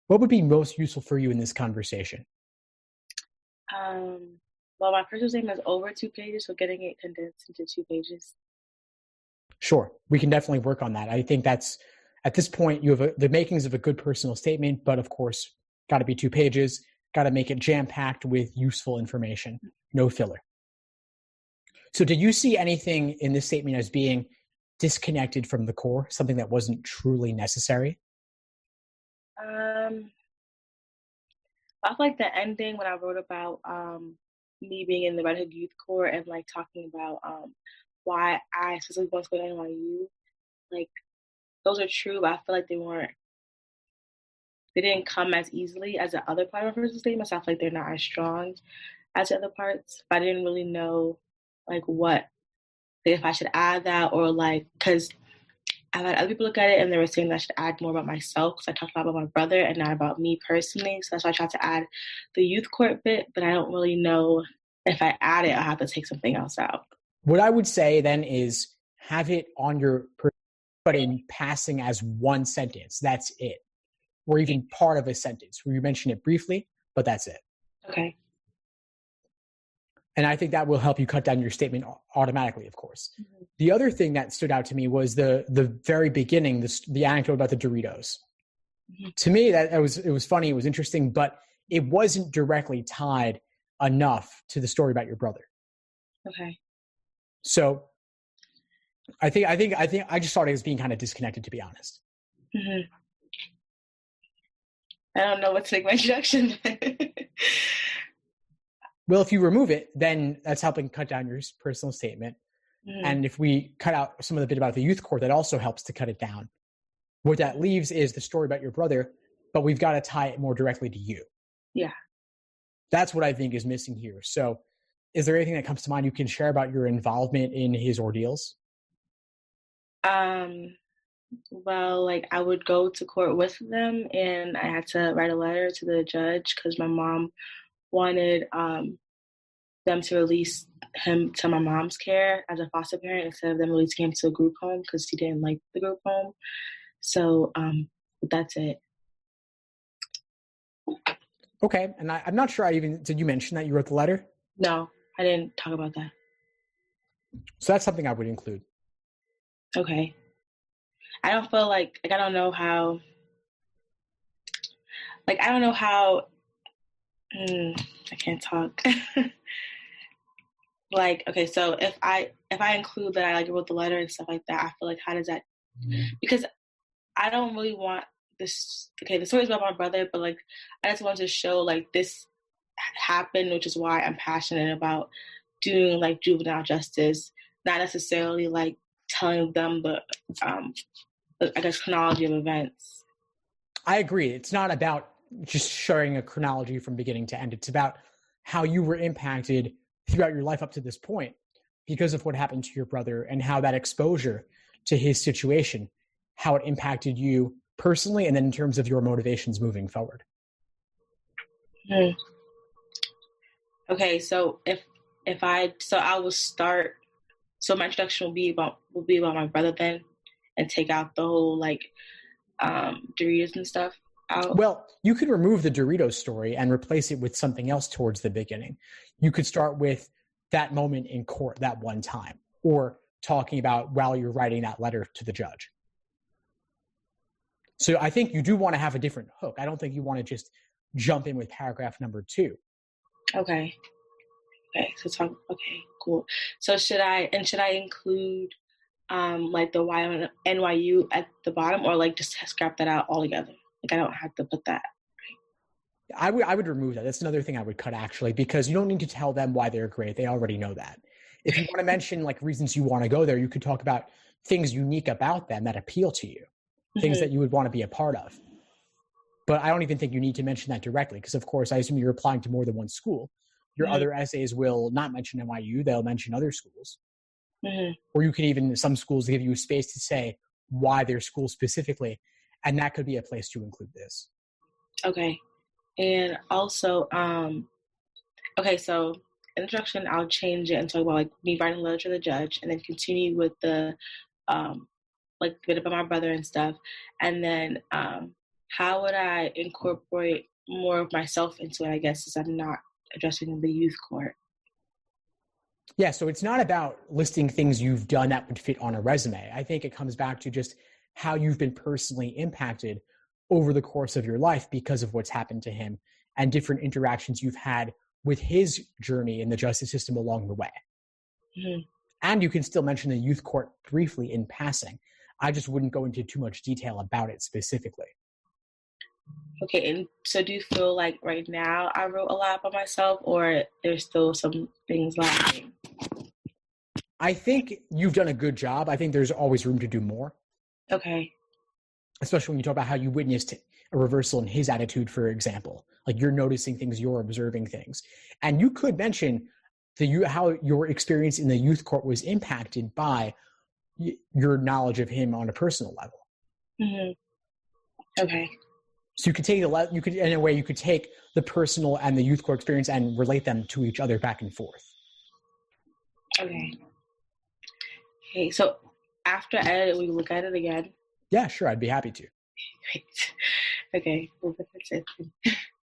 What would be most useful for you in this conversation? Well, my personal statement is over 2 pages, so getting it condensed into 2 pages. Sure, we can definitely work on that. I think that's, at this point, you have the makings of a good personal statement, but of course, got to be 2 pages, got to make it jam-packed with useful information, no filler. So did you see anything in this statement as being disconnected from the core, something that wasn't truly necessary? Um, I feel like the ending when I wrote about me being in the Red Hook Youth Corps and like talking about why I specifically want to go to NYU, like those are true, but I feel like they didn't come as easily as the other part of my personal statement. So I feel like they're not as strong as the other parts. But I didn't really know like if I should add that or like because I've had other people look at it and they were saying that I should add more about myself because I talked a lot about my brother and not about me personally. So that's why I tried to add the youth court bit, but I don't really know if I add it, I'll have to take something else out. What I would say then is have it on your, but in passing as one sentence. That's it. Or even part of a sentence where you mention it briefly, but that's it. Okay. And I think that will help you cut down your statement automatically, of course. Mm-hmm. The other thing that stood out to me was the very beginning, the anecdote about the Doritos. Mm-hmm. To me, it was funny, it was interesting, but it wasn't directly tied enough to the story about your brother. Okay. So I think I just saw it as being kind of disconnected, to be honest. Mm-hmm. I don't know what to make my introduction. Well, if you remove it, then that's helping cut down your personal statement. Mm. And if we cut out some of the bit about the youth court, that also helps to cut it down. What that leaves is the story about your brother, but we've got to tie it more directly to you. Yeah. That's what I think is missing here. So is there anything that comes to mind you can share about your involvement in his ordeals? Well, like I would go to court with them and I had to write a letter to the judge because my mom wanted them to release him to my mom's care as a foster parent instead of them releasing him to a group home because he didn't like the group home. So that's it. Okay. And I'm not sure did you mention that you wrote the letter? No, I didn't talk about that. So that's something I would include. Okay. I don't feel like I don't know how, I can't talk. Like, okay, so if I include that I like wrote the letter and stuff like that, I feel like how does that, because I don't really want this, okay, the story's about my brother, but like, I just want to show like this happened, which is why I'm passionate about doing like juvenile justice, not necessarily like telling them the, I guess, chronology of events. I agree. It's not about just showing a chronology from beginning to end. It's about how you were impacted throughout your life up to this point because of what happened to your brother and how that exposure to his situation, how it impacted you personally and then in terms of your motivations moving forward. Okay, so I will start. So my introduction will be about my brother then, and take out the whole like Doritos and stuff out. Well, you could remove the Doritos story and replace it with something else towards the beginning. You could start with that moment in court that one time, or talking about while you're writing that letter to the judge. So I think you do want to have a different hook. I don't think you want to just jump in with paragraph number 2. Okay. So okay, cool. So should I include like the Y NYU at the bottom, or like just scrap that out altogether? Like I don't have to put that. I would remove that. That's another thing I would cut actually, because you don't need to tell them why they're great. They already know that. If you want to mention like reasons you want to go there, you could talk about things unique about them that appeal to you, things that you would want to be a part of. But I don't even think you need to mention that directly because, of course, I assume you're applying to more than one school. Your other essays will not mention NYU. They'll mention other schools. Or you can even, some schools give you space to say why their school specifically, and that could be a place to include this. Okay. And also, okay, so introduction, I'll change it and talk about like me writing a letter to the judge and then continue with the like good about my brother and stuff, and then how would I incorporate more of myself into it? I guess since I'm not addressing the youth court. Yeah, so it's not about listing things you've done that would fit on a resume. I think it comes back to just how you've been personally impacted over the course of your life because of what's happened to him and different interactions you've had with his journey in the justice system along the way. Mm-hmm. And you can still mention the youth court briefly in passing. I just wouldn't go into too much detail about it specifically. Okay, and so do you feel like right now I wrote a lot about myself, or there's still some things lacking? I think you've done a good job. I think there's always room to do more. Okay. Especially when you talk about how you witnessed a reversal in his attitude, for example. Like you're noticing things, you're observing things. And you could mention how your experience in the youth court was impacted by your knowledge of him on a personal level. Mm-hmm. Okay. So you could take in a way, you could take the personal and the youth court experience and relate them to each other back and forth. Okay. Okay. So after I edit, we look at it again. Yeah, sure. I'd be happy to. Great. Okay. Well, that's it.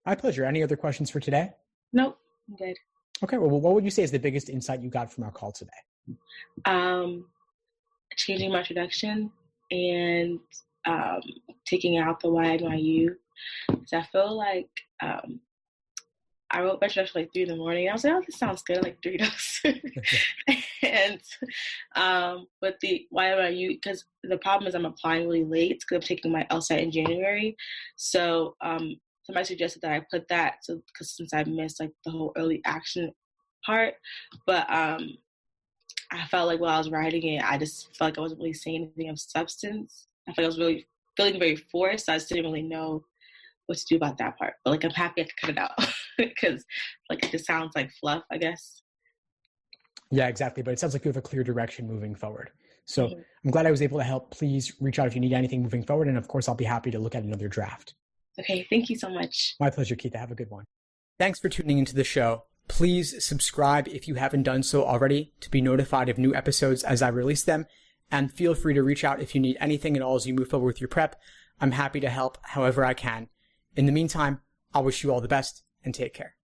My pleasure. Any other questions for today? Nope. I'm good. Okay. Well, what would you say is the biggest insight you got from our call today? Changing my introduction and taking out the YNYU. So I feel like I wrote my introduction like 3 a.m. I was like, oh, this sounds good, like Doritos. And but the YNYU, because the problem is I'm applying really late because I'm taking my LSAT in January. So somebody suggested that I put that, so because since I missed like the whole early action part, but I felt like while I was writing it, I just felt like I wasn't really saying anything of substance. I felt like I was really feeling very forced. So I just didn't really know what to do about that part. But like I'm happy I could cut it out because like it just sounds like fluff, I guess. Yeah, exactly. But it sounds like you have a clear direction moving forward. So I'm glad I was able to help. Please reach out if you need anything moving forward. And of course, I'll be happy to look at another draft. Okay. Thank you so much. My pleasure, Keitha. Have a good one. Thanks for tuning into the show. Please subscribe if you haven't done so already to be notified of new episodes as I release them. And feel free to reach out if you need anything at all as you move forward with your prep. I'm happy to help however I can. In the meantime, I'll wish you all the best and take care.